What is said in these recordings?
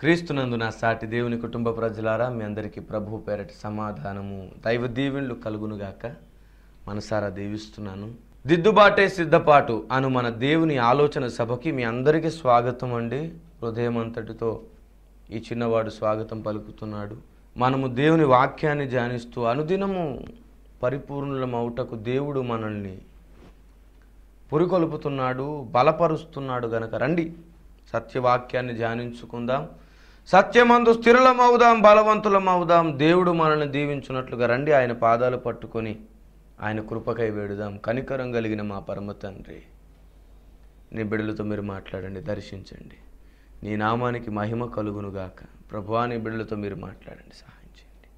క్రీస్తునందు నా సాటి దేవుని కుటుంబ ప్రజలారా, మీ అందరికీ ప్రభు పేరటి సమాధానము దైవ దీవెనలు కలుగునుగాక మనసారా దీవిస్తున్నాను. దిద్దుబాటే సిద్ధపాటు అను మన దేవుని ఆలోచన సభకి మీ అందరికీ స్వాగతం అండి. హృదయం అంతటితో ఈ చిన్నవాడు స్వాగతం పలుకుతున్నాడు. మనము దేవుని వాక్యాన్ని ధ్యానిస్తూ అనుదినము పరిపూర్ణులమవుటకు దేవుడు మనల్ని పురికొల్పుతున్నాడు, బలపరుస్తున్నాడు గనక రండి సత్యవాక్యాన్ని ధ్యానించుకుందాం. సత్యమందు స్థిరులమవుదాం, బలవంతులమవుదాం. దేవుడు మనల్ని దీవించున్నట్లుగా రండి ఆయన పాదాలు పట్టుకొని ఆయన కృపకై వేడుదాం. కనికరం కలిగిన మా పరమ తండ్రి, నీ బిడ్డలతో మీరు మాట్లాడండి, దర్శించండి. నీ నామానికి మహిమ కలుగునుగాక. ప్రభువా, నీ బిడ్డలతో మీరు మాట్లాడండి, సహాయం చేయండి.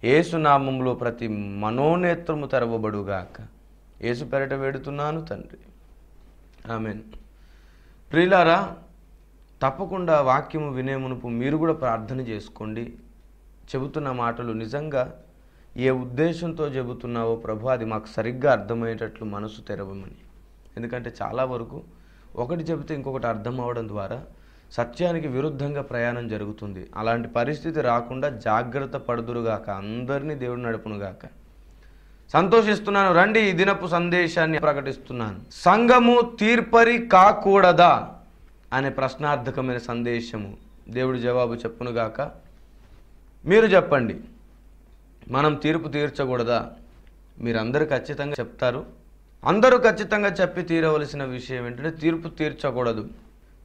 యేసు నామములో ప్రతి మనోనేత్రము తెరవబడుగాక. యేసు పెరట వేడుతున్నాను తండ్రి, ఆమేన్. ప్రియులారా, తప్పకుండా వాక్యము వినే మునుపు మీరు కూడా ప్రార్థన చేసుకోండి. చెబుతున్న మాటలు నిజంగా ఏ ఉద్దేశంతో చెబుతున్నావో ప్రభు, అది మాకు సరిగ్గా అర్థమయ్యేటట్లు మనసు తెరవమని. ఎందుకంటే చాలా వరకు ఒకటి చెబితే ఇంకొకటి అర్థం అవడం ద్వారా సత్యానికి విరుద్ధంగా ప్రయాణం జరుగుతుంది. అలాంటి పరిస్థితి రాకుండా జాగ్రత్త పడుదురుగాక. అందరినీ దేవుడు నడుపునుగాక. సంతోషిస్తున్నాను. రండి, ఈ దినపు సందేశాన్ని ప్రకటిస్తున్నాను. సంఘము తీర్పరి కాకూడదా అనే ప్రశ్నార్థకమైన సందేశము. దేవుడు జవాబు చెప్పునుగాక. మీరు చెప్పండి, మనం తీర్పు తీర్చకూడదా? మీరందరూ ఖచ్చితంగా చెప్తారు. అందరూ ఖచ్చితంగా చెప్పి తీరవలసిన విషయం ఏంటంటే తీర్పు తీర్చకూడదు.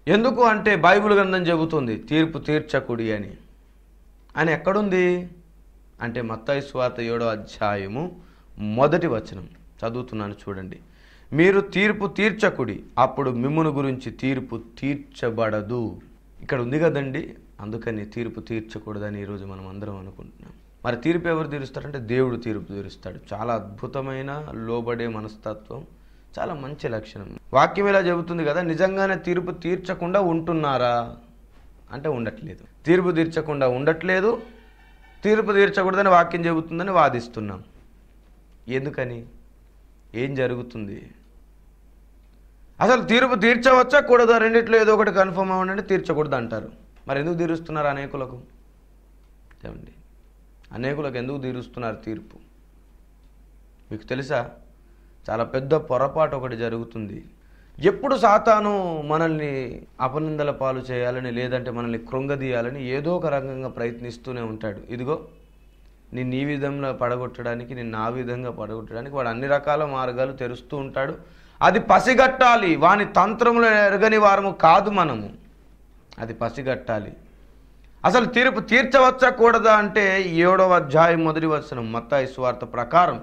ఎందుకు అంటే బైబిల్ గ్రంథం చెబుతుంది తీర్పు తీర్చకుడి అని ఎక్కడుంది అంటే మత్తయి సువార్త 7వ అధ్యాయము 1వ వచనం చదువుతున్నాను చూడండి. మీరు తీర్పు తీర్చకుడి, అప్పుడు మిమ్మును గురించి తీర్పు తీర్చబడదు. ఇక్కడ ఉంది కదండి, అందుకని తీర్పు తీర్చకూడదని ఈరోజు మనం అందరం అనుకుంటున్నాం. మరి తీర్పు ఎవరు తీరుస్తారంటే దేవుడు తీర్పు తీరుస్తాడు. చాలా అద్భుతమైన లోబడే మనస్తత్వం, చాలా మంచి లక్షణం. వాక్యం ఇలా చెబుతుంది కదా, నిజంగానే తీర్పు తీర్చకుండా ఉంటున్నారా అంటే ఉండట్లేదు. తీర్పు తీర్చకుండా ఉండట్లేదు, తీర్పు తీర్చకూడదని వాక్యం చెబుతుందని వాదిస్తున్నాం. ఎందుకని? ఏం జరుగుతుంది? అసలు తీర్పు తీర్చవచ్చా కూడదా? రెండిట్లో ఏదో ఒకటి కన్ఫర్మ్ అవ్వండి, తీర్చకూడదు అంటారు. మరి ఎందుకు తీరుస్తున్నారు అనేకులకు? ఏమండి, అనేకులకు ఎందుకు తీరుస్తున్నారు తీర్పు? మీకు తెలుసా, చాలా పెద్ద పొరపాటు ఒకటి జరుగుతుంది. ఎప్పుడు సాతాను మనల్ని అపనిందల పాలు చేయాలని, లేదంటే మనల్ని కృంగదీయాలని ఏదో ఒక రకంగా ప్రయత్నిస్తూనే ఉంటాడు. ఇదిగో నిన్ను ఈ విధంగా పడగొట్టడానికి, నిన్ను ఆ విధంగా పడగొట్టడానికి వాడు అన్ని రకాల మార్గాలు తెరుస్తూ ఉంటాడు. అది పసిగట్టాలి. వాని తంత్రములు ఎరగని వారము కాదు మనము, అది పసిగట్టాలి. అసలు తీర్పు తీర్చవచ్చా కూడదా అంటే 7వ అధ్యాయం 1వ వచనం మత్తయి సువార్త ప్రకారం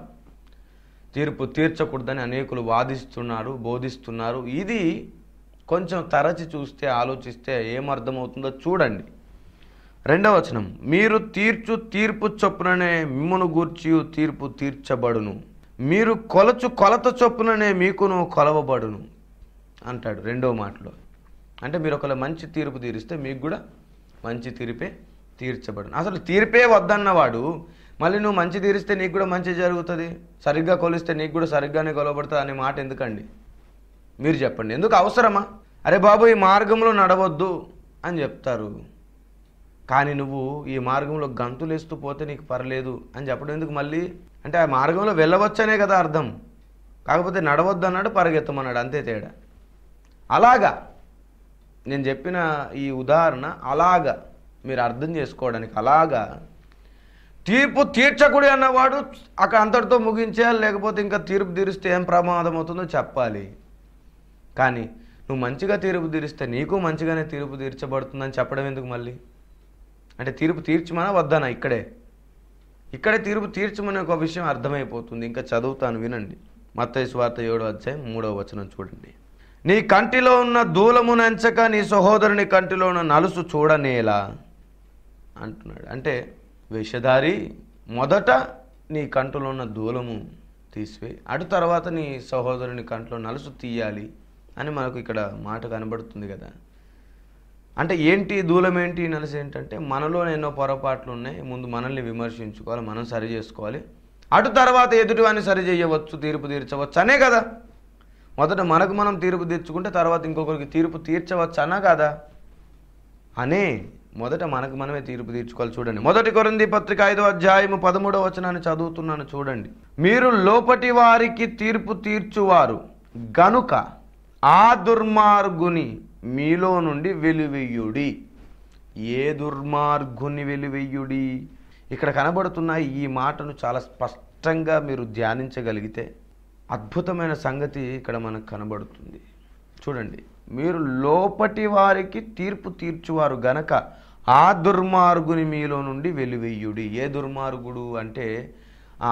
తీర్పు తీర్చకూడదని అనేకులు వాదిస్తున్నారు, బోధిస్తున్నారు. ఇది కొంచెం తరచి చూస్తే, ఆలోచిస్తే ఏమర్థమవుతుందో చూడండి. 2వ వచనం, మీరు తీర్చు తీర్పు చొప్పుననే మిమ్మును గూర్చి తీర్పు తీర్చబడును, మీరు కొలచు కొలత చొప్పుననే మీకును కొలవబడును అంటాడు 2వ మాటలో. అంటే మీరు ఒకవేళ మంచి తీర్పు తీరిస్తే మీకు కూడా మంచి తీర్పే తీర్చబడును. అసలు తీర్పే వద్దన్నవాడు మళ్ళీ నువ్వు మంచి తీరిస్తే నీకు కూడా మంచి జరుగుతుంది, సరిగ్గా కొలిస్తే నీకు కూడా సరిగ్గానే కొలవబడుతుంది అనే మాట ఎందుకండి? మీరు చెప్పండి, ఎందుకు అవసరమా? అరే బాబు, ఈ మార్గంలో నడవద్దు అని చెప్తారు, కానీ నువ్వు ఈ మార్గంలో గంతులేస్తూ పోతే నీకు పర్లేదు అని చెప్పడం ఎందుకు మళ్ళీ? అంటే ఆ మార్గంలో వెళ్ళవచ్చనే కదా అర్థం. కాకపోతే నడవద్దు అన్నాడు, పరిగెత్తమన్నాడు, అంతే తేడా. అలాగా నేను చెప్పిన ఈ ఉదాహరణ అలాగా మీరు అర్థం చేసుకోవడానికి. అలాగా తీర్పు తీర్చకుడి అన్నవాడు అక్కడ అంతటితో ముగించేయాలి, లేకపోతే ఇంకా తీర్పు తీరిస్తే ఏం ప్రమాదం అవుతుందో చెప్పాలి. కానీ నువ్వు మంచిగా తీర్పు తీరిస్తే నీకు మంచిగానే తీర్పు తీర్చబడుతుందని చెప్పడం ఎందుకు మళ్ళీ? అంటే తీర్పు తీర్చమనా వద్దనా? ఇక్కడే తీర్పు తీర్చమనే ఒక విషయం అర్థమైపోతుంది. ఇంకా చదువుతాను, వినండి. మత్తయి సువార్త 7:3 చూడండి. నీ కంటిలో ఉన్న దూలము నంచక నీ సహోదరుని కంటిలో ఉన్న నలుసు చూడనేలా అంటున్నాడు. అంటే వేషధారి, మొదట నీ కంటిలో ఉన్న దూలము తీసివేయి, అటు తర్వాత నీ సహోదరుని కంటిలో నలుసు తీయాలి అని మనకు ఇక్కడ మాట కనబడుతుంది కదా. అంటే ఏంటి దూలం ఏంటి, నలుసు ఏంటంటే మనలో ఎన్నో పొరపాట్లు ఉన్నాయి, ముందు మనల్ని విమర్శించుకోవాలి, మనం సరి చేసుకోవాలి, అటు తర్వాత ఎదుటివాన్ని సరి చేయవచ్చు, తీర్పు తీర్చవచ్చు అనే కదా. మొదట మనకు మనం తీర్పు తీర్చుకుంటే తర్వాత ఇంకొకరికి తీర్పు తీర్చవచ్చు అనా కదా అనే. మొదట మనకు మనమే తీర్పు తీర్చుకోవాలి. చూడండి, 1 కొరింథీ పత్రిక 5:13 చదువుతున్నాను చూడండి. మీరు లోపటి వారికి తీర్పు తీర్చువారు గనుక ఆ దుర్మార్గుని మీలో నుండి వెలివెయ్యుడి. ఏ దుర్మార్గుని వెలివెయ్యుడి? ఇక్కడ కనబడుతున్న ఈ మాటను చాలా స్పష్టంగా మీరు ధ్యానించగలిగితే అద్భుతమైన సంగతి ఇక్కడ మనకు కనబడుతుంది. చూడండి, మీరు లోపటి వారికి తీర్పు తీర్చువారు గనక ఆ దుర్మార్గుని మీలో నుండి వెలివెయ్యుడి. ఏ దుర్మార్గుడు అంటే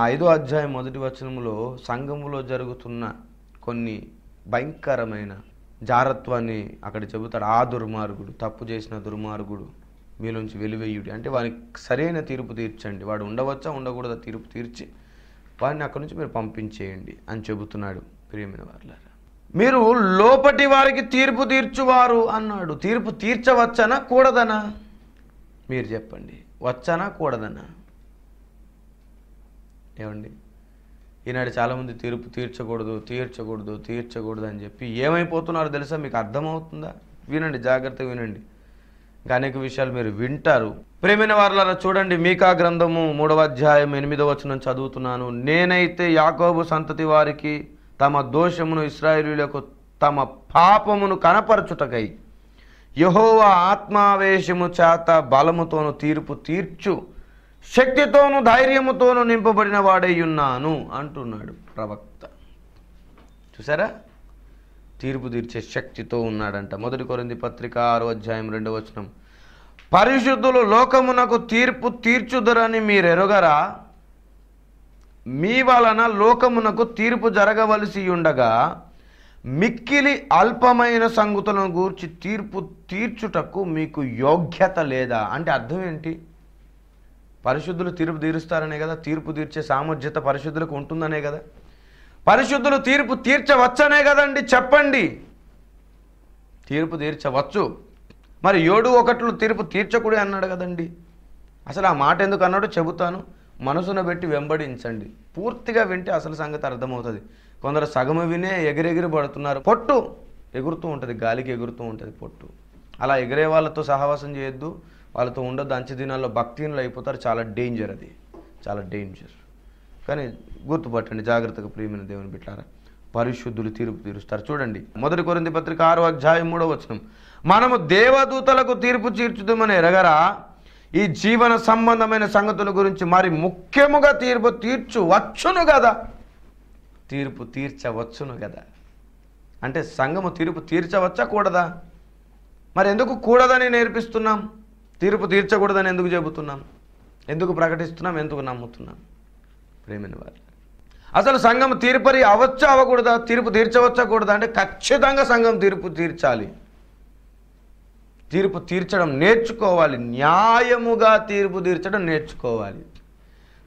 5వ అధ్యాయం 1వ వచనంలో సంఘములో జరుగుతున్న కొన్ని భయంకరమైన జారత్వాన్ని అక్కడ చెబుతాడు. ఆ దుర్మార్గుడు, తప్పు చేసిన దుర్మార్గుడు మీలోంచి వెలివెయ్యుడి అంటే వానికి సరైన తీర్పు తీర్చండి. వాడు ఉండవచ్చా ఉండకూడదా తీర్పు తీర్చి వాడిని అక్కడి నుంచి మీరు పంపించేయండి అని చెబుతున్నాడు. ప్రియమైన వారులారా, మీరు లోపటి వారికి తీర్పు తీర్చువారు అన్నాడు. తీర్పు తీర్చవచ్చనా కూడదనా? మీరు చెప్పండి, వచ్చానా కూడదనా? ఏమండి, ఈనాడు చాలామంది తీర్పు తీర్చకూడదు అని చెప్పి ఏమైపోతున్నారో తెలుసా? మీకు అర్థమవుతుందా? వినండి, జాగ్రత్తగా వినండి. ఇంకా అనేక విషయాలు మీరు వింటారు. ప్రియమైన వారులారా, చూడండి, మీకా గ్రంథము 3వ అధ్యాయం 8వ వచనం చదువుతున్నాను. నేనైతే యాకోబు సంతతి వారికి తమ దోషమును, ఇశ్రాయేలీయులకు తమ పాపమును కనపరచుటకై యెహోవా ఆత్మావేశము చేత బలముతోను తీర్పు తీర్చు శక్తితోను ధైర్యముతోను నింపబడిన వాడై ఉన్నాను అంటున్నాడు ప్రవక్త. చూసారా, తీర్పు తీర్చే శక్తితో ఉన్నాడంట. 1 కొరింథీ పత్రిక 6వ అధ్యాయం 2వ వచనం. పరిశుద్ధులు లోకమునకు తీర్పు తీర్చుదురని మీరెరుగరా? మీ వలన లోకమునకు తీర్పు జరగవలసి ఉండగా మిక్కిలి అల్పమైన సంగతులను గూర్చి తీర్పు తీర్చుటకు మీకు యోగ్యత లేదా? అంటే అర్థం ఏంటి? పరిశుద్ధులు తీర్పు తీరుస్తారనే కదా. తీర్పు తీర్చే సామర్థ్యత పరిశుద్ధులకు ఉంటుందనే కదా. పరిశుద్ధులు తీర్పు తీర్చవచ్చనే కదండి. చెప్పండి, తీర్పు తీర్చవచ్చు. మరి 7:1 తీర్పు తీర్చకూడదు అన్నాడు కదండి. అసలు ఆ మాట ఎందుకు అన్నాడో చెబుతాను. మనసును పెట్టి వెంబడించండి. పూర్తిగా వింటే అసలు సంగతి అర్థమవుతుంది. కొందరు సగము వినే ఎగిరెగిరి పడుతున్నారు. పొట్టు ఎగురుతూ ఉంటుంది, గాలికి ఎగురుతూ ఉంటుంది పొట్టు. అలా ఎగిరే వాళ్ళతో సహవాసం చేయొద్దు, వాళ్ళతో ఉండొద్దు. అంచె దినాల్లో భక్తిహీనులు అయిపోతారు. చాలా డేంజర్, అది చాలా డేంజర్. కానీ గుర్తుపట్టండి జాగ్రత్తగా, ప్రియమైన దేవుని బిడ్డలారా, పరిశుద్ధులు తీర్పు తీరుస్తారు. చూడండి, 1 కొరింథీ పత్రిక 6వ అధ్యాయం 3వ వచనం. మనము దేవదూతలకు తీర్పు తీర్చుదామని ఎరగరా? ఈ జీవన సంబంధమైన సంగతుల గురించి మరి ముఖ్యముగా తీర్పు తీర్చవచ్చును కదా. తీర్పు తీర్చవచ్చును కదా అంటే సంఘము తీర్పు తీర్చవచ్చా కూడదా? మరి ఎందుకు కూడదని నేర్పిస్తున్నాం? తీర్పు తీర్చకూడదని ఎందుకు చెబుతున్నాం? ఎందుకు ప్రకటిస్తున్నాం? ఎందుకు నమ్ముతున్నాం? ప్రేమైన వారు, అసలు సంఘం తీర్పరి అవచ్చా అవ్వకూడదా? తీర్పు తీర్చవచ్చా కూడదా అంటే ఖచ్చితంగా సంఘం తీర్పు తీర్చాలి. తీర్పు తీర్చడం నేర్చుకోవాలి. న్యాయముగా తీర్పు తీర్చడం నేర్చుకోవాలి.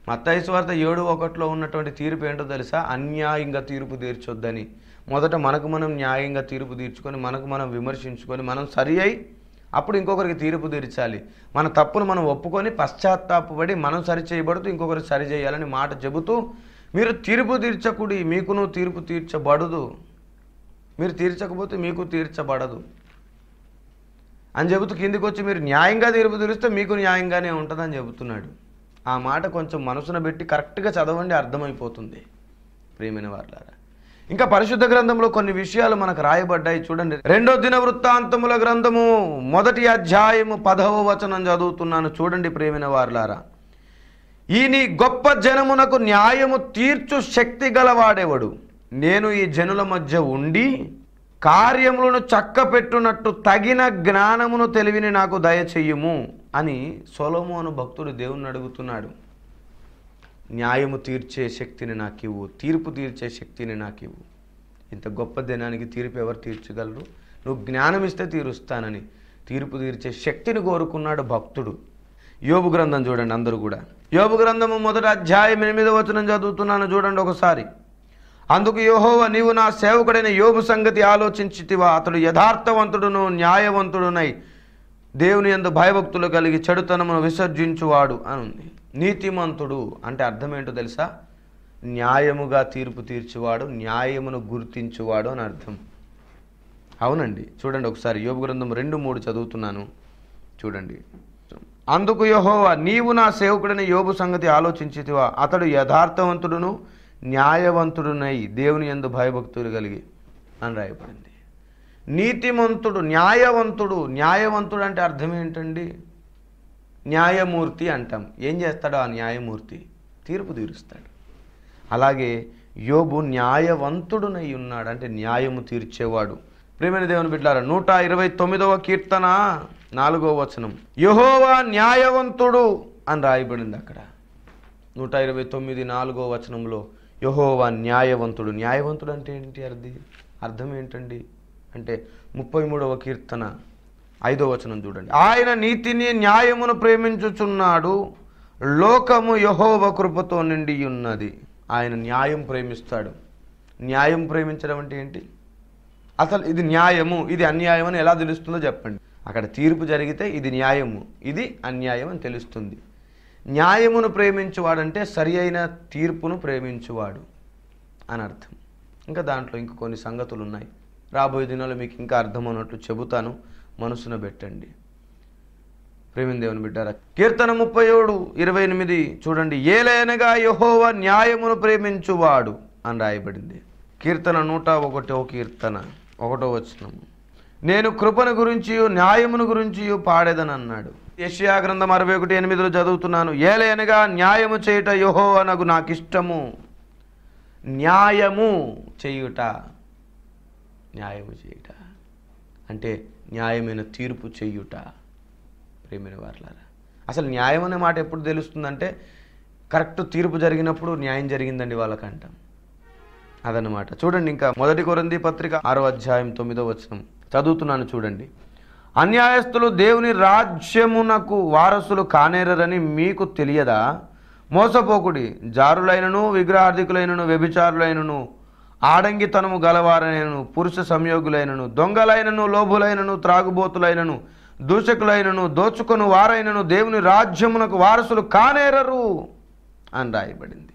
మత్తయి సువార్త 7:1 ఉన్నటువంటి తీర్పు ఏంటో తెలుసా? అన్యాయంగా తీర్పు తీర్చొద్దని. మొదట మనకు మనం న్యాయంగా తీర్పు తీర్చుకొని, మనకు మనం విమర్శించుకొని, మనం సరి అయి అప్పుడు ఇంకొకరికి తీర్పు తీర్చాలి. మన తప్పును మనం ఒప్పుకొని పశ్చాత్తాపపడి మనం సరి చేయబడుతూ ఇంకొకరికి సరి చేయాలని మాట చెబుతూ, మీరు తీర్పు తీర్చకుడి, మీకును తీర్పు తీర్చబడదు, మీరు తీర్చకపోతే మీకు తీర్చబడదు అని చెబుతూ కిందికి వచ్చి మీరు న్యాయంగా తీర్పు తీరిస్తే మీకు న్యాయంగానే ఉంటుందని చెబుతున్నాడు. ఆ మాట కొంచెం మనసున పెట్టి కరెక్ట్గా చదవండి, అర్థమైపోతుంది. ప్రియమైన వారులారా, ఇంకా పరిశుద్ధ గ్రంథంలో కొన్ని విషయాలు మనకు రాయబడ్డాయి. చూడండి, 2వ దినవృత్తాంతముల గ్రంథము 1వ అధ్యాయము 10వ వచనం చదువుతున్నాను. చూడండి ప్రియమైన వారలారా, ఈ నీ గొప్ప జనమునకు న్యాయము తీర్చు శక్తి గలవాడెవడు? నేను ఈ జనుల మధ్య ఉండి కార్యములను చక్కపెట్టునట్టు తగిన జ్ఞానమును తెలివిని నాకు దయచెయ్యుము అని సొలొమోను భక్తుడు దేవుణ్ణి అడుగుతున్నాడు. న్యాయము తీర్చే శక్తిని నాకు ఇవ్వు, తీర్పు తీర్చే శక్తిని నాకు ఇవ్వు. ఇంత గొప్ప దినానికి తీర్పు ఎవరు తీర్చగలరు? నువ్వు జ్ఞానం ఇస్తే తీరుస్తానని తీర్పు తీర్చే శక్తిని కోరుకున్నాడు భక్తుడు. యోబు గ్రంథం చూడండి అందరూ కూడా. యోబు గ్రంథము 1వ అధ్యాయం 8వ వచనం చదువుతున్నాను చూడండి ఒకసారి. అందుకు యెహోవా, నీవు నా సేవకుడైన యోబు సంగతి ఆలోచించితివా? అతడు యథార్థవంతుడును న్యాయవంతుడునై దేవుని యందు భయభక్తులు కలిగి చెడుతనమును విసర్జించువాడు అని ఉంది. నీతిమంతుడు అంటే అర్థం ఏంటో తెలుసా? న్యాయముగా తీర్పు తీర్చువాడు, న్యాయమును గుర్తించువాడు అని అర్థం. అవునండి, చూడండి ఒకసారి యోబు గ్రంథం 2:3 చదువుతున్నాను చూడండి. అందుకు యెహోవా, నీవు నా సేవకుడైన యోబు సంగతి ఆలోచించితివా? అతడు యథార్థవంతుడును న్యాయవంతుడునై దేవుని యందు భయభక్తులు కలిగి అని రాయబడింది. నీతిమంతుడు, న్యాయవంతుడు. న్యాయవంతుడు అంటే అర్థం ఏంటండి? న్యాయమూర్తి అంటాం. ఏం చేస్తాడు ఆ న్యాయమూర్తి? తీర్పు తీరుస్తాడు. అలాగే యోబు న్యాయవంతుడునై ఉన్నాడు, అంటే న్యాయము తీర్చేవాడు. ప్రియమైన దేవుని బిడ్డలారా, 129వ కీర్తన 4వ వచనం, యెహోవా న్యాయవంతుడు అని రాయబడింది అక్కడ. 129 4వ వచనంలో యెహోవా న్యాయవంతుడు. న్యాయవంతుడు అంటే ఏంటి? అర్థం ఏంటండి అంటే 33వ కీర్తన 5వ వచనం చూడండి. ఆయన నీతిని న్యాయమును ప్రేమించుచున్నాడు, లోకము యెహోవా కృపతో నిండి ఉన్నది. ఆయన న్యాయం ప్రేమిస్తాడు. న్యాయం ప్రేమించడం అంటే ఏంటి? అసలు ఇది న్యాయము, ఇది అన్యాయం అని ఎలా తెలుస్తుందో చెప్పండి. అక్కడ తీర్పు జరిగితే ఇది న్యాయము, ఇది అన్యాయం అని తెలుస్తుంది. న్యాయమును ప్రేమించువాడంటే సరి అయిన తీర్పును ప్రేమించువాడు అని అర్థం. ఇంకా దాంట్లో ఇంక కొన్ని సంగతులు ఉన్నాయి, రాబోయే దినాల్లో మీకు ఇంకా అర్థమన్నట్లు చెబుతాను, మనసున పెట్టండి. ప్రేమిన దేవుని బిడ్డారా, కీర్తన 37:28 చూడండి. ఏలైనగా యెహోవా న్యాయమును ప్రేమించువాడు అని రాయబడింది. కీర్తన 101వ కీర్తన 1వ వచనం, నేను కృపను గురించి న్యాయమును గురించి పాడేదని అన్నాడు. యెషయా గ్రంథం 61:8 చదువుతున్నాను. ఏలైనగా న్యాయము చేయుట యెహోవానకు నాకు ఇష్టము. న్యాయము చేయుట, న్యాయము చేయుట అంటే న్యాయమైన తీర్పు చేయుట. ప్రేమైన వారలారా, అసలు న్యాయం అనే మాట ఎప్పుడు తెలుస్తుందంటే కరెక్ట్ తీర్పు జరిగినప్పుడు న్యాయం జరిగిందండి వాళ్ళకంటాం, అదన్నమాట. చూడండి ఇంకా 1 కొరింథీ పత్రిక 6వ అధ్యాయం 9వ వచనం చదువుతున్నాను చూడండి. అన్యాయస్తులు దేవుని రాజ్యమునకు వారసులు కానేరని మీకు తెలియదా? మోసపోకుడి. జారులైనను విగ్రహార్థికులైనను వ్యభిచారులైనను ఆడంగితనము గలవారైనను పురుష సంయోగులైనను దొంగలైనను లోభులైనను త్రాగుబోతులైనను దూషకులైనను దోచుకొని వారైనను దేవుని రాజ్యమునకు వారసులు కానేరరు అని రాయబడింది.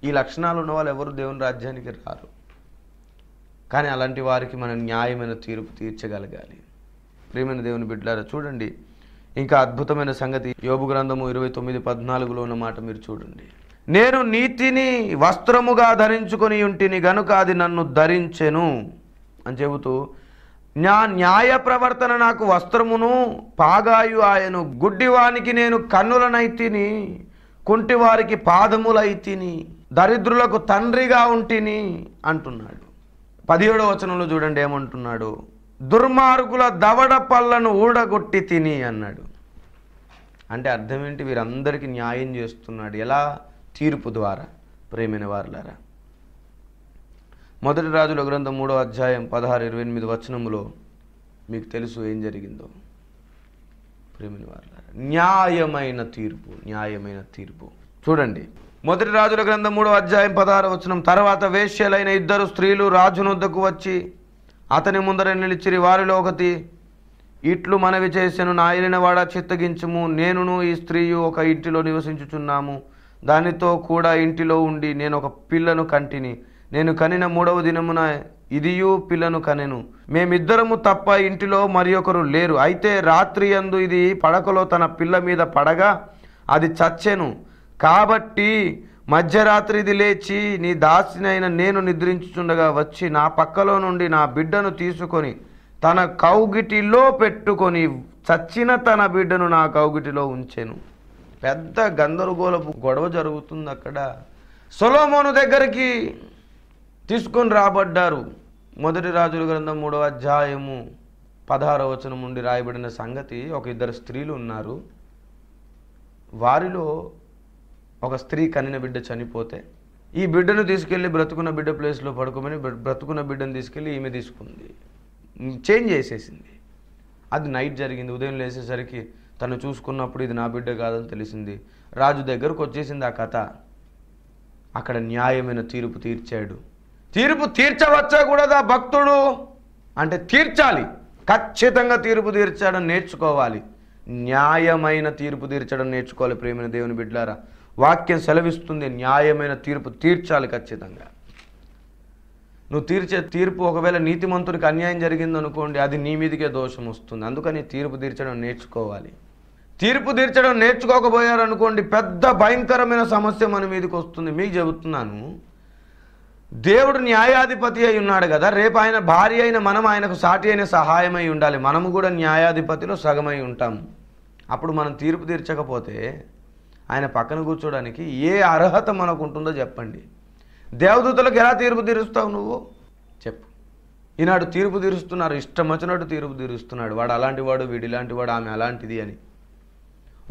ఈ లక్షణాలు ఉన్న వాళ్ళు ఎవరు దేవుని రాజ్యానికి రారు. కానీ అలాంటి వారికి మనం న్యాయమైన తీర్పు తీర్చగలగాలి. ప్రియమైన దేవుని బిడ్డలారా, చూడండి ఇంకా అద్భుతమైన సంగతి యోబు గ్రంథము 29:14 ఉన్న మాట మీరు చూడండి. నేను నీతిని వస్త్రముగా ధరించుకొని ఉంటిని గనుక అది నన్ను ధరించెను అని చెబుతూ, నా న్యాయ ప్రవర్తన నాకు వస్త్రమును పాగాయు ఆయను. గుడ్డివానికి నేను కన్నులనైతిని, కుంటివారికి పాదములైతిని, దరిద్రులకు తండ్రిగా ఉంటిని అంటున్నాడు. 17వ వచనంలో చూడండి ఏమంటున్నాడు. దుర్మార్గుల దవడ పళ్ళను ఊడగొట్టి తిని అన్నాడు. అంటే అర్థం ఏంటి? వీరందరికీ న్యాయం చేస్తున్నాడు. ఎలా? తీర్పు ద్వారా. ప్రేమైన వారలారా, 1 రాజుల గ్రంథం 3వ అధ్యాయం 16-28 వచనములో మీకు తెలుసు ఏం జరిగిందో. ప్రేమైన వారలారా, న్యాయమైన తీర్పు, న్యాయమైన తీర్పు. చూడండి 1 రాజుల గ్రంథం 3వ అధ్యాయం 16వ వచనం. తర్వాత వేశ్యలైన 2 స్త్రీలు రాజునొద్దకు వచ్చి అతని ముందర నిలిచిరి. వారిలో ఒకటి ఇట్లు మనవి చేసెను, నా ఏలినవాడ చిత్తగించుము, నేనును ఈ స్త్రీయు ఒక ఇంటిలో నివసించుచున్నాము. దానితో కూడా ఇంటిలో ఉండి నేను ఒక పిల్లను కంటిని. నేను కనిన 3వ దినమున ఇదియు పిల్లను కనెను. మేమిద్దరము తప్ప ఇంటిలో మరి ఒకరు లేరు. అయితే రాత్రి యందు ఇది పడకలో తన పిల్ల మీద పడగా అది చచ్చెను. కాబట్టి మధ్యరాత్రి ఇది లేచి నీ దాసినైన నేను నిద్రించుచుండగా వచ్చి నా పక్కలో నుండి నా బిడ్డను తీసుకొని తన కౌగిటిలో పెట్టుకొని చచ్చిన తన బిడ్డను నా కౌగిటిలో ఉంచెను. పెద్ద గందరగోళపు గొడవ జరుగుతుంది అక్కడ. సొలొమోను దగ్గరికి తీసుకొని రాబడ్డారు. మొదటి రాజుల గ్రంథం 3వ అధ్యాయము 16వ వచనం నుండి రాయబడిన సంగతి, ఒక ఇద్దరు స్త్రీలు ఉన్నారు. వారిలో ఒక స్త్రీ కనిన బిడ్డ చనిపోతే ఈ బిడ్డను తీసుకెళ్ళి బ్రతుకున్న బిడ్డ ప్లేస్లో పడుకోమని బ్రతుకున్న బిడ్డను తీసుకెళ్ళి ఈమె తీసుకుంది, చేంజ్ చేసేసింది. అది నైట్ జరిగింది. ఉదయం లేచేసరికి తను చూసుకున్నప్పుడు ఇది నా బిడ్డ కాదని తెలిసింది. రాజు దగ్గరకు వచ్చేసింది ఆ కథ. అక్కడ న్యాయమైన తీర్పు తీర్చాడు. తీర్పు తీర్చవచ్చా కూడదా భక్తుడు అంటే తీర్చాలి, ఖచ్చితంగా తీర్పు తీర్చడం నేర్చుకోవాలి. న్యాయమైన తీర్పు తీర్చడం నేర్చుకోవాలి. ప్రేమైన దేవుని బిడ్డలారా, వాక్యం సెలవిస్తుంది న్యాయమైన తీర్పు తీర్చాలి ఖచ్చితంగా. నువ్వు తీర్చే తీర్పు ఒకవేళ నీతిమంతునికి అన్యాయం జరిగిందనుకోండి, అది నీ మీదకే దోషం వస్తుంది. అందుకని తీర్పు తీర్చడం నేర్చుకోవాలి. తీర్పు తీర్చడం నేర్చుకోకపోయారనుకోండి, పెద్ద భయంకరమైన సమస్య మన మీదకి వస్తుంది. మీకు చెబుతున్నాను, దేవుడు న్యాయాధిపతి అయి ఉన్నాడు కదా, రేపు ఆయన భార్య అయిన మనం ఆయనకు సాటి అయిన సహాయమై ఉండాలి. మనము కూడా న్యాయాధిపతిలో సగమై ఉంటాం. అప్పుడు మనం తీర్పు తీర్చకపోతే ఆయన పక్కన కూర్చోడానికి ఏ అర్హత మనకు ఉంటుందో చెప్పండి. దేవదూతలకు ఎలా తీర్పు తీరుస్తావు నువ్వు చెప్పు. ఈనాడు తీర్పు తీరుస్తున్నారు, ఇష్టం వచ్చినట్టు తీర్పు తీరుస్తున్నాడు. వాడు అలాంటి వాడు, వీడు ఇలాంటి వాడు, ఆమె అలాంటిది అని.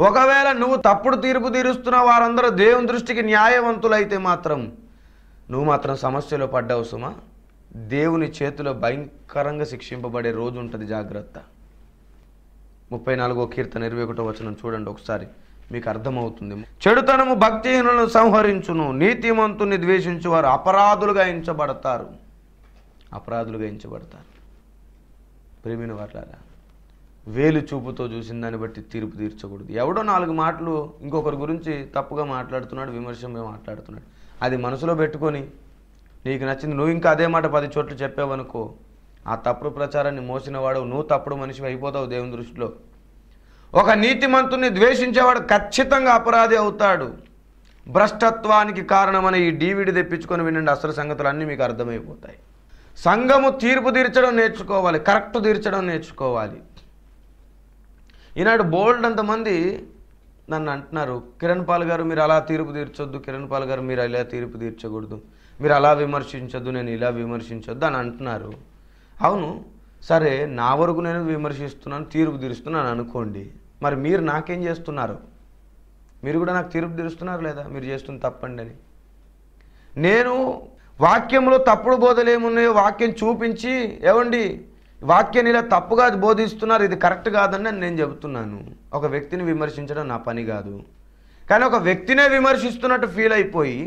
ఒకవేళ నువ్వు తప్పుడు తీర్పు తీరుస్తున్న వారందరూ దేవుని దృష్టికి న్యాయవంతులైతే మాత్రం నువ్వు మాత్రం సమస్యలో పడ్డావు సుమా. దేవుని చేతిలో భయంకరంగా శిక్షింపబడే రోజు ఉంటుంది, జాగ్రత్త. 34వ కీర్తన 21వ వచనం చూడండి ఒకసారి, మీకు అర్థమవుతుంది. చెడుతనము భక్తిహీనులను సంహరించును, నీతిమంతుని ద్వేషించు వారు అపరాధులుగా ఎంచబడతారు. అపరాధులుగా ఎంచబడతారు. ప్రేమిన వాళ్ళారా, వేలు చూపుతో చూసిన దాన్ని బట్టి తీర్పు తీర్చకూడదు. ఎవడో 4 మాటలు ఇంకొకరి గురించి తప్పుగా మాట్లాడుతున్నాడు, విమర్శంగా మాట్లాడుతున్నాడు, అది మనసులో పెట్టుకొని నీకు నచ్చింది నువ్వు ఇంకా అదే మాట 10 చోట్ల చెప్పావనుకో, ఆ తప్పుడు ప్రచారాన్ని మోసినవాడు నువ్వు తప్పుడు మనిషి అయిపోతావు దేవుని దృష్టిలో. ఒక నీతిమంతుని ద్వేషించేవాడు ఖచ్చితంగా అపరాధి అవుతాడు. భ్రష్టత్వానికి కారణమైన ఈ DVD తెప్పించుకొని వినండి, అసలు సంగతులు అన్నీ మీకు అర్థమైపోతాయి. సంఘము తీర్పు తీర్చడం నేర్చుకోవాలి, కరెక్ట్ తీర్చడం నేర్చుకోవాలి. ఈనాడు బోల్డ్ అంతమంది నన్ను అంటున్నారు, కిరణ్ పాల్ గారు మీరు అలా తీర్పు తీర్చొద్దు, కిరణ్ పాల్ గారు మీరు ఇలా తీర్పు తీర్చకూడదు, మీరు అలా విమర్శించొద్దు, నేను ఇలా విమర్శించొద్దు అని అంటున్నారు. అవును సరే, నా వరకు నేను విమర్శిస్తున్నాను, తీర్పు తీరుస్తున్నాను అనుకోండి, మరి మీరు నాకేం చేస్తున్నారు? మీరు కూడా నాకు తీర్పు తీరుస్తున్నారు లేదా? మీరు చేస్తుంది తప్పండి అని. నేను వాక్యంలో తప్పుడు బోధలు ఏమున్నాయో వాక్యం చూపించి, ఏమండి వాక్యాన్ని ఇలా తప్పుగా బోధిస్తున్నారు, ఇది కరెక్ట్ కాదని నేను చెబుతున్నాను. ఒక వ్యక్తిని విమర్శించడం నా పని కాదు. కానీ ఒక వ్యక్తినే విమర్శిస్తున్నట్టు ఫీల్ అయిపోయి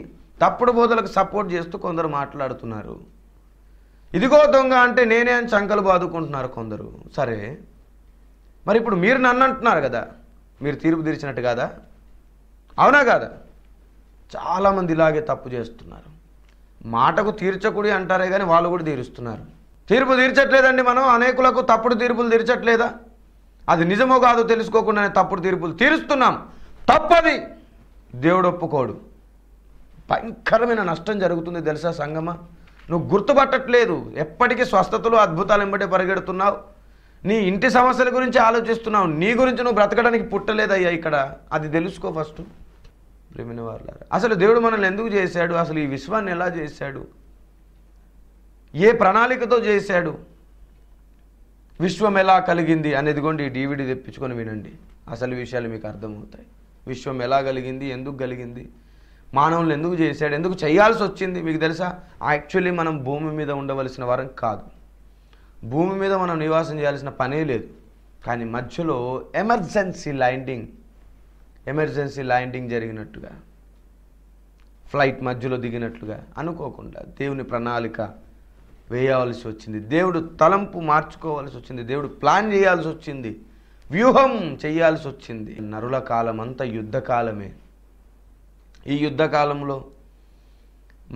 తప్పుడు బోధలకు సపోర్ట్ చేస్తూ కొందరు మాట్లాడుతున్నారు. ఇదిగో దొంగ అంటే నేనే అని చంకలు బాదుకుంటున్నారు కొందరు. సరే, మరి ఇప్పుడు మీరు నన్ను అంటున్నారు కదా, మీరు తీర్పు తీర్చినట్టు కాదా? అవునా కాదా? చాలామంది ఇలాగే తప్పు చేస్తున్నారు. మాటకు తీర్చకుడి అంటారే కానీ వాళ్ళు కూడా తీరుస్తున్నారు. తీర్పు తీర్చట్లేదండి మనం, అనేకులకు తప్పుడు తీర్పులు తీర్చట్లేదా? అది నిజమో కాదో తెలుసుకోకుండానే తప్పుడు తీర్పులు తీరుస్తున్నాం. తప్పది, దేవుడు ఒప్పుకోడు. భయంకరమైన నష్టం జరుగుతుంది తెలుసా సంగమా? నువ్వు గుర్తుపట్టట్లేదు, ఎప్పటికీ స్వస్థతలు అద్భుతాలు వెంబడే పరిగెడుతున్నావు, నీ ఇంటి సమస్యల గురించి ఆలోచిస్తున్నావు, నీ గురించి నువ్వు బ్రతకడానికి పుట్టలేదయ్యా ఇక్కడ. అది తెలుసుకో ఫస్ట్. ప్రేమిన వారులారా, అసలు దేవుడు మనల్ని ఎందుకు చేశాడు? అసలు ఈ విశ్వాన్ని ఎలా చేశాడు? ఏ ప్రణాళికతో చేశాడు? విశ్వం ఎలా కలిగింది అనేది కూడా ఈ DVD తెప్పించుకొని వినండి, అసలు విషయాలు మీకు అర్థమవుతాయి. విశ్వం ఎలా కలిగింది, ఎందుకు కలిగింది, మానవులను ఎందుకు చేశాడు, ఎందుకు చేయాల్సి వచ్చింది మీకు తెలుసా? యాక్చువల్లీ మనం భూమి మీద ఉండవలసిన వారం కాదు, భూమి మీద మనం నివాసం చేయాల్సిన పనే లేదు. కానీ మధ్యలో ఎమర్జెన్సీ ల్యాండింగ్ జరిగినట్టుగా, ఫ్లైట్ మధ్యలో దిగినట్లుగా అనుకోకుండా దేవుని ప్రణాళిక వేయాల్సి వచ్చింది. దేవుడు తలంపు మార్చుకోవాల్సి వచ్చింది. దేవుడు ప్లాన్ చేయాల్సి వచ్చింది. వ్యూహం చేయాల్సి వచ్చింది. నరుల కాలం అంతా యుద్ధకాలమే. ఈ యుద్ధకాలంలో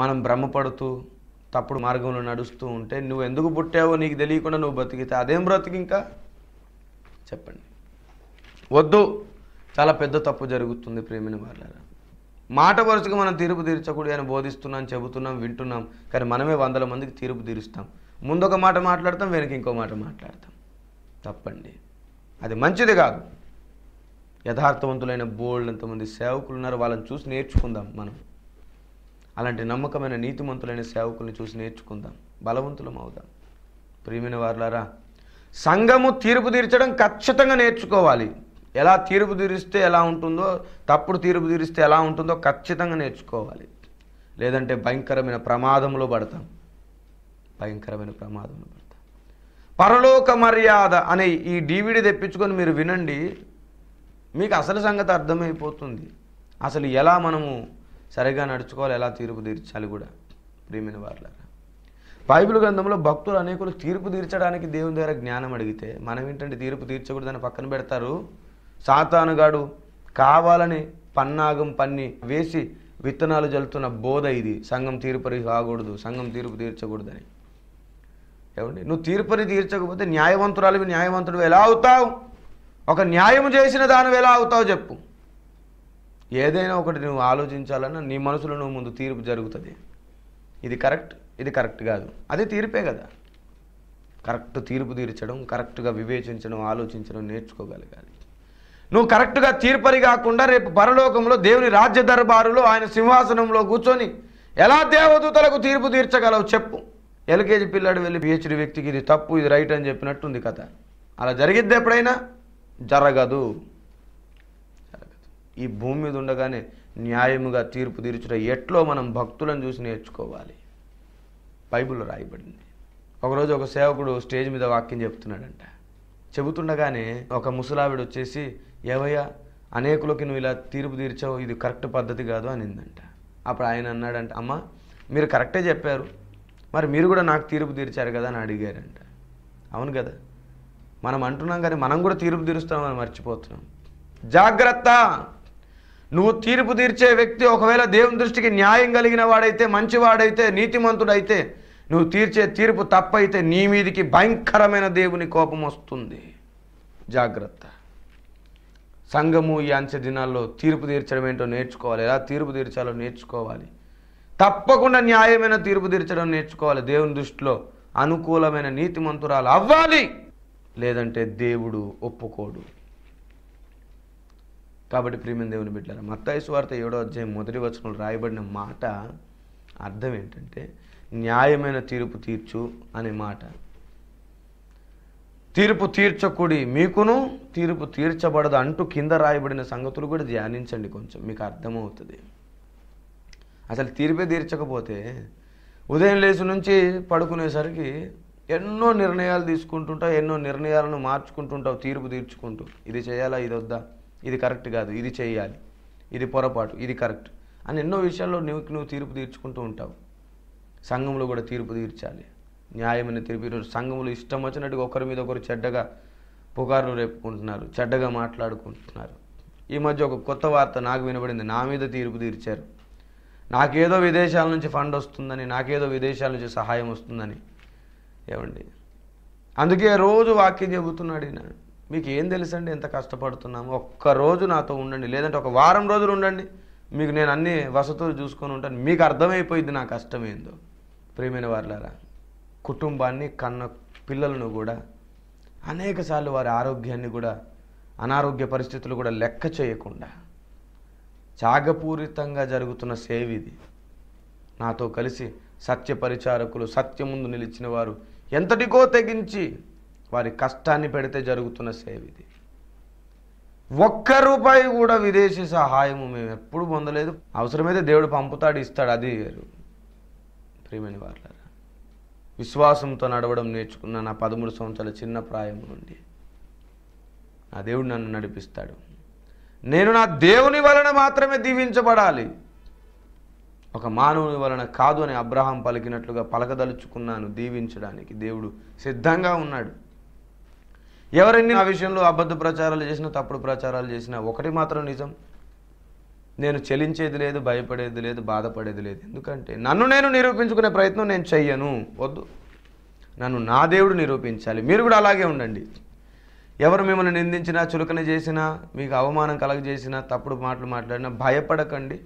మనం భ్రమపడుతూ తప్పుడు మార్గంలో నడుస్తూ ఉంటే నువ్వు ఎందుకు పుట్టావో నీకు తెలియకుండా నువ్వు బతికితే అదేం బ్రతికి ఇంకా చెప్పండి. వద్దు, చాలా పెద్ద తప్పు జరుగుతుంది ప్రేమిన వాళ్ళారా. మాట వరుసగా మనం తీర్పు తీర్చకూడదు అని బోధిస్తున్నాం, చెబుతున్నాం, వింటున్నాం. కానీ మనమే 100 మందికి తీర్పు తీరుస్తాం. ముందొక మాట మాట్లాడతాం, వెనక ఇంకో మాట మాట్లాడతాం. తప్పండి, అది మంచిది కాదు. యథార్థవంతులైన బోల్డంతమంది సేవకులు ఉన్నారు, వాళ్ళని చూసి నేర్చుకుందాం. మనం అలాంటి నమ్మకమైన నీతిమంతులైన సేవకుల్ని చూసి నేర్చుకుందాం, బలవంతులం అవుదాం. ప్రియమైన వారులారా, సంఘము తీర్పు తీర్చడం ఖచ్చితంగా నేర్చుకోవాలి. ఎలా తీర్పు తీరిస్తే ఎలా ఉంటుందో, తప్పుడు తీర్పు తీరిస్తే ఎలా ఉంటుందో ఖచ్చితంగా నేర్చుకోవాలి. లేదంటే భయంకరమైన ప్రమాదంలో పడతాం. పరలోక మర్యాద అనే ఈ DVD తెప్పించుకొని మీరు వినండి, మీకు అసలు సంగతి అర్థమైపోతుంది. అసలు ఎలా మనము సరిగా నడుచుకోవాలి, ఎలా తీర్పు తీర్చాలి కూడా. ప్రియమైన వారులారా, బైబిల్ గ్రంథంలో భక్తులు అనేకులు తీర్పు తీర్చడానికి దేవుని దగ్గర జ్ఞానం అడిగితే మనం ఏంటంటే తీర్పు తీర్చకూడదని పక్కన పెడతారు. సాతానుగాడు కావాలని పన్నాగం పన్ని వేసి విత్తనాలు జల్లుతున్న బోధ ఇది. సంఘం తీర్పరి కాకూడదు, సంఘం తీర్పు తీర్చకూడదని. ఏమండి, నువ్వు తీర్పరి తీర్చకపోతే న్యాయవంతుడు ఎలా అవుతావు? ఒక న్యాయం చేసిన దానివి ఎలా అవుతావు చెప్పు. ఏదైనా ఒకటి నువ్వు ఆలోచించాలన్నా నీ మనసులో నువ్వు ముందు తీర్పు జరుగుతుంది. ఇది కరెక్ట్, ఇది కరెక్ట్ కాదు, అది తీర్పే కదా. కరెక్ట్ తీర్పు తీర్చడం, కరెక్ట్గా వివేచించడం, ఆలోచించడం నేర్చుకోగలగాలి. నువ్వు కరెక్ట్గా తీర్పరి కాకుండా రేపు పరలోకంలో దేవుని రాజ్య దర్బారులో ఆయన సింహాసనంలో కూర్చొని ఎలా దేవదూతలకు తీర్పు తీర్చగలవు చెప్పు. LKG పిల్లాడు వెళ్ళి PhD వ్యక్తికి ఇది తప్పు, ఇది రైట్ అని చెప్పినట్టుంది కథ. అలా జరిగిద్ది ఎప్పుడైనా? జరగదు. ఈ భూమి మీద ఉండగానే న్యాయముగా తీర్పు తీర్చుట ఎట్లో మనం భక్తులను చూసి నేర్చుకోవాలి. బైబిల్లో రాయబడింది. ఒకరోజు ఒక సేవకుడు స్టేజ్ మీద వాక్యం చెప్తున్నాడంట. చెబుతుండగానే ఒక ముసలావిడ వచ్చేసి, ఏవయ్యా అనేకులకి నువ్వు ఇలా తీర్పు తీర్చావు, ఇది కరెక్ట్ పద్ధతి కాదు అనిందంట. అప్పుడు ఆయన అన్నాడంట, అమ్మ మీరు కరెక్టే చెప్పారు, మరి మీరు కూడా నాకు తీర్పు తీర్చారు కదా అని అడిగారంట. అవును కదా, మనం అంటున్నాం కానీ మనం కూడా తీర్పు తీరుస్తామని మర్చిపోతున్నాం. జాగ్రత్త. నువ్వు తీర్పు తీర్చే వ్యక్తి ఒకవేళ దేవుని దృష్టికి న్యాయం కలిగిన వాడైతే, మంచివాడైతే, నీతిమంతుడైతే, నువ్వు తీర్చే తీర్పు తప్పైతే నీ మీదికి భయంకరమైన దేవుని కోపం వస్తుంది. జాగ్రత్త. సంఘము ఈ అంచె దినాల్లో తీర్పు తీర్చడం ఏంటో నేర్చుకోవాలి, ఎలా తీర్పు తీర్చాలో నేర్చుకోవాలి. తప్పకుండా న్యాయమైన తీర్పు తీర్చడం నేర్చుకోవాలి. దేవుని దృష్టిలో అనుకూలమైన నీతిమంతురాలు అవ్వాలి, లేదంటే దేవుడు ఒప్పుకోడు. కాబట్టి ప్రియమైన దేవుని బిడ్డలారా, మత్తయి సువార్త 7వ అధ్యాయం 1వ వచనంలో రాయబడిన మాట అర్థం ఏంటంటే న్యాయమైన తీర్పు తీర్చు అనే మాట. తీర్పు తీర్చకుడి మీకును తీర్పు తీర్చబడదు అంటూ కింద రాయబడిన సంగతులు కూడా ధ్యానించండి, కొంచెం మీకు అర్థమవుతుంది. అసలు తీర్పే తీర్చకపోతే ఉదయం లేచి నుంచి పడుకునేసరికి ఎన్నో నిర్ణయాలు తీసుకుంటుంటావు, ఎన్నో నిర్ణయాలను మార్చుకుంటుంటావు తీర్పు తీర్చుకుంటూ. ఇది చేయాలా, ఇది వద్దా, ఇది కరెక్ట్ కాదు, ఇది చేయాలి, ఇది పొరపాటు, ఇది కరెక్ట్ అని ఎన్నో విషయాల్లో నువ్వు తీర్పు తీర్చుకుంటూ ఉంటావు. సంఘంలో కూడా తీర్పు తీర్చాలి, న్యాయమైన తీర్పు. సంఘంలో ఇష్టం వచ్చినట్టుగా ఒకరి మీద ఒకరు చెడ్డగా పుకార్లు రేపుకుంటున్నారు, చెడ్డగా మాట్లాడుకుంటున్నారు. ఈ మధ్య ఒక కొత్త వార్త నాకు వినబడింది, నా మీద తీర్పు తీర్చారు. నాకేదో విదేశాల నుంచి ఫండ్ వస్తుందని, నాకేదో విదేశాల నుంచి సహాయం వస్తుందని. ఏమండి, అందుకే రోజు వాక్యం చెబుతున్నాడు ఈయన. మీకు ఏం తెలుసండి ఎంత కష్టపడుతున్నాము? ఒక్కరోజు నాతో ఉండండి, లేదంటే ఒక వారం రోజులు ఉండండి, మీకు నేను అన్ని వసతులు చూసుకొని ఉంటాను, మీకు అర్థమైపోయింది నా కష్టం ఏందో. ప్రియమైన వారులారా, కుటుంబాన్ని కన్న పిల్లలను కూడా అనేకసార్లు వారి ఆరోగ్యాన్ని కూడా, అనారోగ్య పరిస్థితులు కూడా లెక్క చేయకుండా త్యాగపూరితంగా జరుగుతున్న సేవ ఇది. నాతో కలిసి సత్య పరిచారకులు, సత్యం ముందు నిలిచిన వారు ఎంతటికో తెగించి వారి కష్టాన్ని పెడితే జరుగుతున్న సేవ ఇది. ₹1 కూడా విదేశీ సహాయము మేము ఎప్పుడు పొందలేదు. అవసరమైతే దేవుడు పంపుతాడు, ఇస్తాడు, అది వేరు. ప్రియమైన వారులారా, విశ్వాసంతో నడవడం నేర్చుకున్న నా 13 సంవత్సరాల చిన్న ప్రాయం నుండి నా దేవుడు నన్ను నడిపిస్తాడు. నేను నా దేవుని వలన మాత్రమే దీవించబడాలి, ఒక మానవుని వలన కాదు అని అబ్రహాం పలికినట్లుగా పలకదలుచుకున్నాను. దీవించడానికి దేవుడు సిద్ధంగా ఉన్నాడు. ఎవరైనా ఆ విషయంలో అబద్ధ ప్రచారాలు చేసినా, తప్పుడు ప్రచారాలు చేసినా ఒకటి మాత్రం నిజం, నేను చెలించేది లేదు, భయపడేది లేదు, బాధపడేది లేదు. ఎందుకంటే నన్ను నేను నిరూపించుకునే ప్రయత్నం నేను చెయ్యను. వద్దు, నన్ను నా దేవుడు నిరూపించాలి. మీరు కూడా అలాగే ఉండండి. ఎవరు మిమ్మల్ని నిందించినా, చులకన చేసినా, మీకు అవమానం కలగజేసినా, తప్పుడు మాటలు మాట్లాడినా భయపడకండి.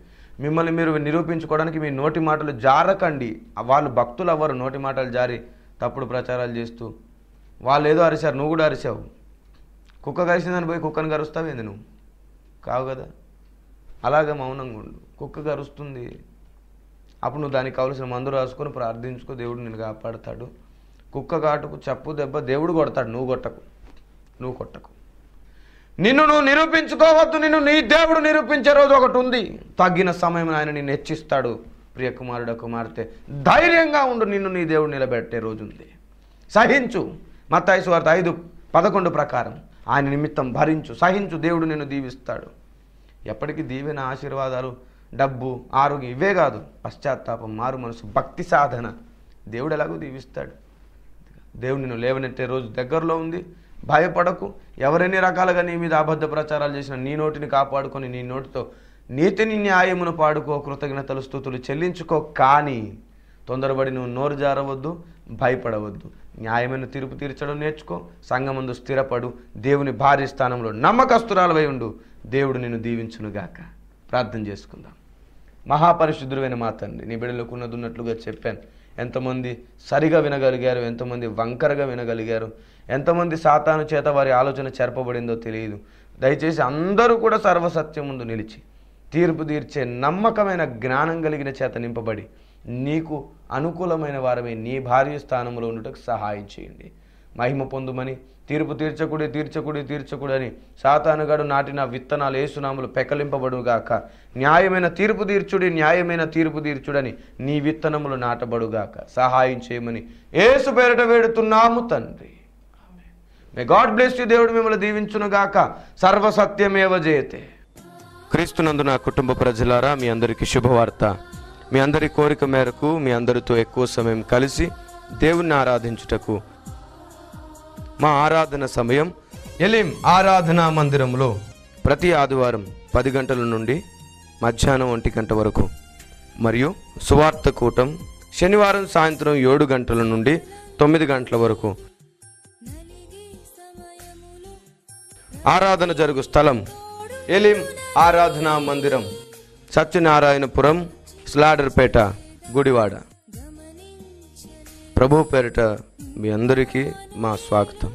మిమ్మల్ని మీరు నిరూపించుకోవడానికి మీ నోటి మాటలు జారకండి. వాళ్ళు భక్తులు అవ్వరు నోటి మాటలు జారి తప్పుడు ప్రచారాలు చేస్తూ. వాళ్ళు ఏదో అరిశారు, నువ్వు కూడా అరిచావు. కుక్క కరిసిందని పోయి కుక్కను కరుస్తావేంది నువ్వు? కావు కదా. అలాగే మౌనంగా ఉండు. కుక్క కరుస్తుంది, అప్పుడు నువ్వు దానికి కావలసిన మందు రాసుకొని ప్రార్థించుకో, దేవుడు నిన్ను కాపాడుతాడు. కుక్క కాటుకు చెప్పు దెబ్బ దేవుడు కొడతాడు, నువ్వు కొట్టకు. నిన్ను నువ్వు నిరూపించుకోవద్దు. నిన్ను నీ దేవుడు నిరూపించే రోజు ఒకటి ఉంది. తగిన సమయం ఆయన నిన్ను హెచ్చిస్తాడు. ప్రియ కుమారుడు కుమార్తె, ధైర్యంగా ఉండు. నిన్ను నీ దేవుడు నిలబెట్టే రోజు ఉంది. సహించు. మత్తయి సువార్త 5:11 ప్రకారం ఆయన నిమిత్తం భరించు, సహించు. దేవుడు నిన్ను దీవిస్తాడు. ఎప్పటికీ దీవెన, ఆశీర్వాదాలు, డబ్బు, ఆరోగ్యం ఇవే కాదు. పశ్చాత్తాపం, మారు మనసు, భక్తి సాధన దేవుడు ఎలాగో దీవిస్తాడు. దేవుడు నిన్ను లేవనెత్తే రోజు దగ్గరలో ఉంది. భయపడకు. ఎవరెన్ని రకాలుగా నీ మీద అబద్ధ ప్రచారాలు చేసిన నీ నోటిని కాపాడుకొని నీ నోటితో నీతిని, న్యాయమును పాడుకో, కృతజ్ఞతలు, స్తుతులు చెల్లించుకో. కానీ తొందరపడి నువ్వు నోరు జారవద్దు, భయపడవద్దు. న్యాయమైన తీర్పు తీర్చడం నేర్చుకో. సంఘమందు స్థిరపడు. దేవుని భార్య స్థానంలో నమ్మకస్తురాలవై ఉండు. దేవుడు నిన్ను దీవించునుగాక. ప్రార్థన చేసుకుందాం. మహాపరిశుద్ధుడైన మా తండ్రి, నీ బిడ్డలకు ఉన్నట్టుగా చెప్పాను. ఎంతమంది సరిగా వినగలిగారు, ఎంతమంది వంకరగా వినగలిగారు, ఎంతమంది సాతాను చేత వారి ఆలోచన చెరపబడిందో తెలియదు. దయచేసి అందరూ కూడా సర్వసత్యం ముందు నిలిచి తీర్పు తీర్చే నమ్మకమైన జ్ఞానం కలిగిన చేత నింపబడి నీకు అనుకూలమైన వారమే నీ భార్య స్థానంలో ఉండటకు సహాయం చేయండి. మహిమ పొందుమని, తీర్పు తీర్చకుడి అని సాతానుగాడు నాటిన విత్తనాలు యేసునామములో పెకలింపబడుగాక. న్యాయమైన తీర్పు తీర్చుడని నీ విత్తనములు నాటబడుగాక. సహాయం చేయమని యేసు పేరిట వేడుతున్నాము తండ్రి. May God bless you. దేవుడు మిమ్మల్ని దీవించునుగాక. సర్వసత్యమేవ జయతే. క్రీస్తునందు నా కుటుంబ ప్రజలారా, మీ అందరికీ శుభవార్త. మీ అందరి కోరిక మేరకు మీ అందరితో ఎక్కువ సమయం కలిసి దేవుణ్ణి ఆరాధించుటకు మా ఆరాధన సమయం ఎలిం ఆరాధనా మందిరంలో ప్రతి ఆదివారం 10 గంటల నుండి మధ్యాహ్నం 1 గంట వరకు, మరియు సువార్త కూటం శనివారం సాయంత్రం 7 గంటల నుండి 9 గంటల వరకు. ఆరాధన జరుగు స్థలం ఎలిం ఆరాధనా మందిరం, సత్యనారాయణపురం, స్లాడర్పేట, గుడివాడ. ప్రభు పేరిట మీ అందరికీ మా స్వాగతం.